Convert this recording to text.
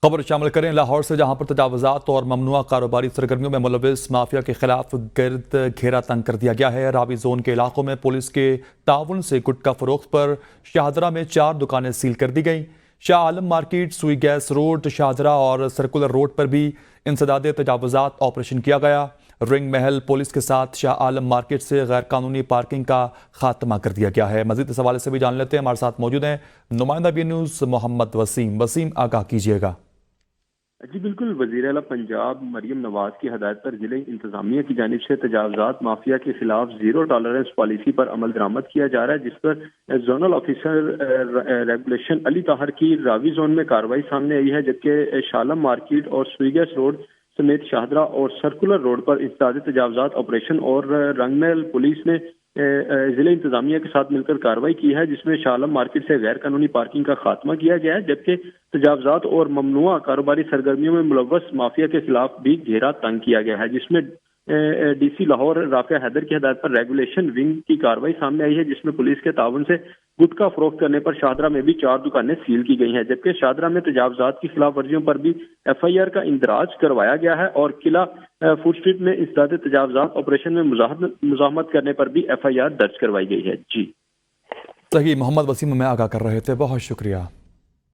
خبر شامل کریں لاہور سے، جہاں پر تجاوزات اور ممنوعہ کاروباری سرگرمیوں میں ملوث مافیا کے خلاف گرد گھیرا تنگ کر دیا گیا ہے۔ راوی زون کے علاقوں میں پولیس کے تعاون سے گٹکا فروخت پر شاہدرہ میں 4 دکانیں سیل کر دی گئیں۔ شاہ عالم مارکیٹ، سوئی گیس روڈ، شاہدرہ اور سرکولر روڈ پر بھی انسداد تجاوزات آپریشن کیا گیا۔ رنگ محل پولیس کے ساتھ شاہ عالم مارکیٹ سے غیر قانونی پارکنگ کا خاتمہ کر دیا گیا ہے۔ مزید اس حوالے سے بھی جان لیتے ہیں، ہمارے ساتھ موجود ہیں نمائندہ بی نیوز محمد وسیم آگاہ کیجیے گا۔ جی بالکل، وزیر اعلیٰ پنجاب مریم نواز کی ہدایت پر ضلع انتظامیہ کی جانب سے تجاوزات مافیا کے خلاف زیرو ٹالرنس پالیسی پر عمل درآمد کیا جا رہا ہے، جس پر زونل آفیسر ریگولیشن علی طاہر کی راوی زون میں کارروائی سامنے آئی ہے، جبکہ شالم مارکیٹ اور سویگس روڈ سمیت شاہدرہ اور سرکولر روڈ پر انسداد تجاوزات آپریشن اور رنگ محل پولیس نے ضلع انتظامیہ کے ساتھ مل کر کارروائی کی ہے، جس میں شالم مارکیٹ سے غیر قانونی پارکنگ کا خاتمہ کیا گیا ہے، جبکہ تجاوزات اور ممنوعہ کاروباری سرگرمیوں میں ملوث مافیا کے خلاف بھی گھیرا تنگ کیا گیا ہے، جس میں ڈی سی لاہور رافع حیدر کی ہدایت پر ریگولیشن ونگ کی کارروائی سامنے آئی ہے، جس میں پولیس کے تعاون سے گٹکا فروخت کرنے پر شاہدرہ میں بھی 4 دکانیں سیل کی گئی ہیں، جبکہ شاہدرہ میں تجاوزات کی خلاف ورزیوں پر بھی ایف آئی آر کا اندراج کروایا گیا ہے اور قلعہ فوڈ اسٹریٹ میں انسداد تجاوزات آپریشن میں مزاحمت کرنے پر بھی ایف آئی آر درج کروائی گئی ہے۔ جی صحیح، محمد وسیم میں آگاہ کر رہے تھے، بہت شکریہ۔